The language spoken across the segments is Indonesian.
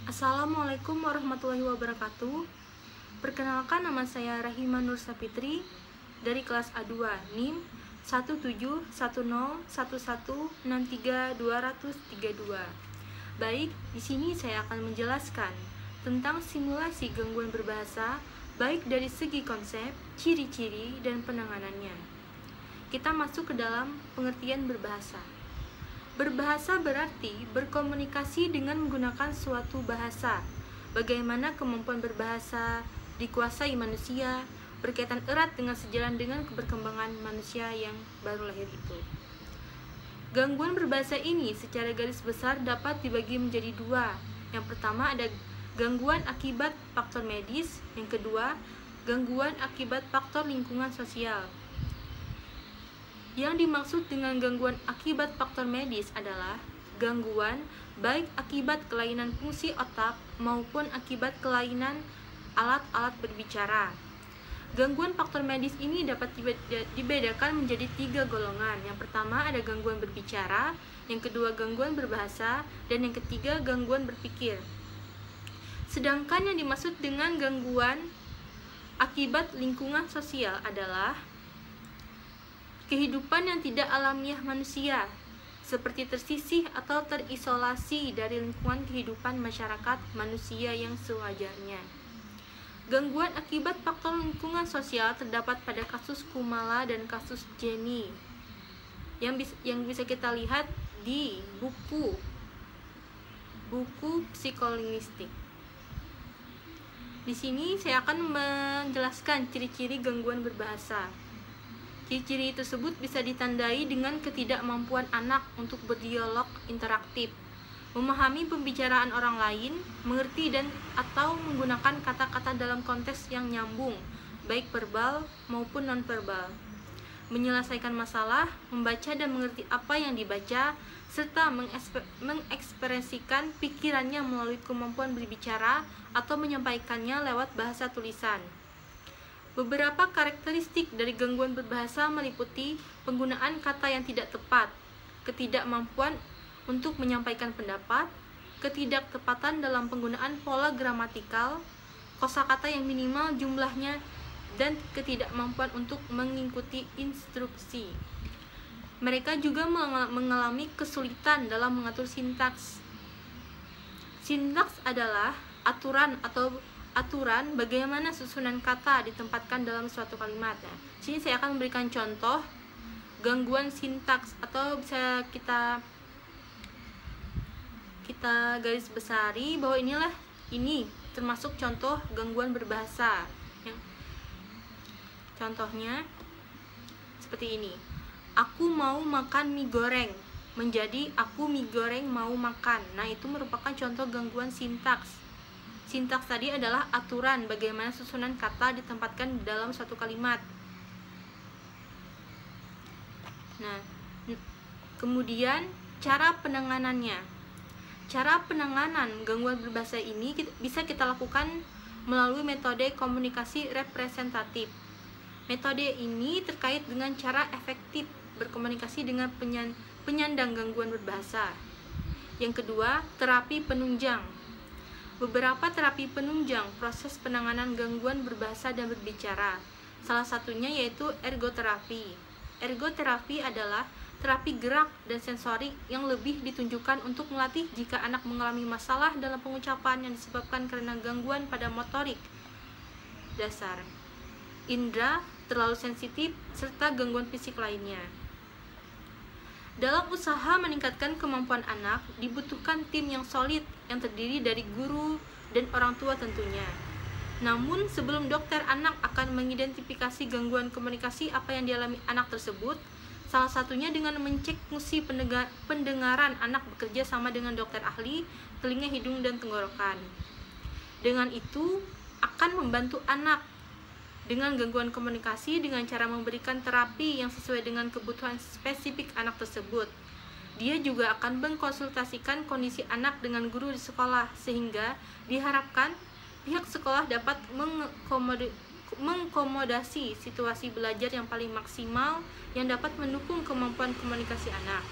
Assalamualaikum warahmatullahi wabarakatuh. Perkenalkan, nama saya Rahima Nur Sapitri dari kelas A2 NIM 17101116332. Baik, di sini saya akan menjelaskan tentang simulasi gangguan berbahasa baik dari segi konsep, ciri-ciri, dan penanganannya. Kita masuk ke dalam pengertian berbahasa. Berbahasa berarti berkomunikasi dengan menggunakan suatu bahasa. Bagaimana kemampuan berbahasa dikuasai manusia berkaitan erat dengan sejalan dengan perkembangan manusia yang baru lahir itu. Gangguan berbahasa ini secara garis besar dapat dibagi menjadi dua. Yang pertama ada gangguan akibat faktor medis, yang kedua gangguan akibat faktor lingkungan sosial. Yang dimaksud dengan gangguan akibat faktor medis adalah gangguan baik akibat kelainan fungsi otak maupun akibat kelainan alat-alat berbicara. Gangguan faktor medis ini dapat dibedakan menjadi 3 golongan. Yang pertama ada gangguan berbicara, yang kedua gangguan berbahasa, dan yang ketiga gangguan berpikir. Sedangkan yang dimaksud dengan gangguan akibat lingkungan sosial adalah kehidupan yang tidak alamiah manusia, seperti tersisih atau terisolasi dari lingkungan kehidupan masyarakat manusia yang sewajarnya. Gangguan akibat faktor lingkungan sosial terdapat pada kasus Kumala dan kasus Jenny yang bisa kita lihat di buku psikolinguistik. Di sini saya akan menjelaskan ciri-ciri gangguan berbahasa. Ciri-ciri tersebut bisa ditandai dengan ketidakmampuan anak untuk berdialog interaktif, memahami pembicaraan orang lain, mengerti dan atau menggunakan kata-kata dalam konteks yang nyambung, baik verbal maupun nonverbal, menyelesaikan masalah, membaca dan mengerti apa yang dibaca, serta mengekspresikan pikirannya melalui kemampuan berbicara atau menyampaikannya lewat bahasa tulisan. Beberapa karakteristik dari gangguan berbahasa meliputi penggunaan kata yang tidak tepat, ketidakmampuan untuk menyampaikan pendapat, ketidaktepatan dalam penggunaan pola gramatikal, kosakata yang minimal jumlahnya, dan ketidakmampuan untuk mengikuti instruksi. Mereka juga mengalami kesulitan dalam mengatur sintaks. Sintaks adalah aturan bagaimana susunan kata ditempatkan dalam suatu kalimat. Nah, sini saya akan memberikan contoh gangguan sintaks, atau bisa kita garis besari bahwa ini termasuk contoh gangguan berbahasa. Contohnya seperti ini. Aku mau makan mie goreng menjadi aku mie goreng mau makan. Nah, itu merupakan contoh gangguan sintaks. Sintaks tadi adalah aturan bagaimana susunan kata ditempatkan dalam suatu kalimat. Nah, kemudian cara penanganannya. Cara penanganan gangguan berbahasa ini bisa kita lakukan melalui metode komunikasi representatif. Metode ini terkait dengan cara efektif berkomunikasi dengan penyandang gangguan berbahasa. Yang kedua, terapi penunjang. Beberapa terapi penunjang proses penanganan gangguan berbahasa dan berbicara. Salah satunya yaitu ergoterapi. Ergoterapi adalah terapi gerak dan sensorik yang lebih ditunjukkan untuk melatih jika anak mengalami masalah dalam pengucapan yang disebabkan karena gangguan pada motorik dasar, indera terlalu sensitif, serta gangguan fisik lainnya. Dalam usaha meningkatkan kemampuan anak, dibutuhkan tim yang solid yang terdiri dari guru dan orang tua tentunya. Namun, sebelum dokter anak akan mengidentifikasi gangguan komunikasi apa yang dialami anak tersebut, salah satunya dengan mencek fungsi pendengaran anak bekerja sama dengan dokter ahli telinga, hidung, dan tenggorokan. Dengan itu, akan membantu anak dengan gangguan komunikasi dengan cara memberikan terapi yang sesuai dengan kebutuhan spesifik anak tersebut. Dia juga akan mengkonsultasikan kondisi anak dengan guru di sekolah, sehingga diharapkan pihak sekolah dapat mengkomodasi situasi belajar yang paling maksimal yang dapat mendukung kemampuan komunikasi anak.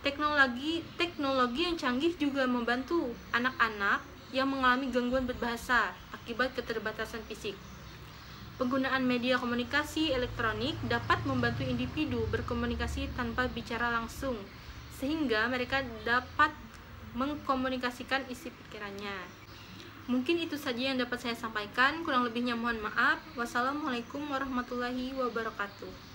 Teknologi yang canggih juga membantu anak-anak yang mengalami gangguan berbahasa akibat keterbatasan fisik. Penggunaan media komunikasi elektronik dapat membantu individu berkomunikasi tanpa bicara langsung, sehingga mereka dapat mengkomunikasikan isi pikirannya. Mungkin itu saja yang dapat saya sampaikan, kurang lebihnya mohon maaf. Wassalamualaikum warahmatullahi wabarakatuh.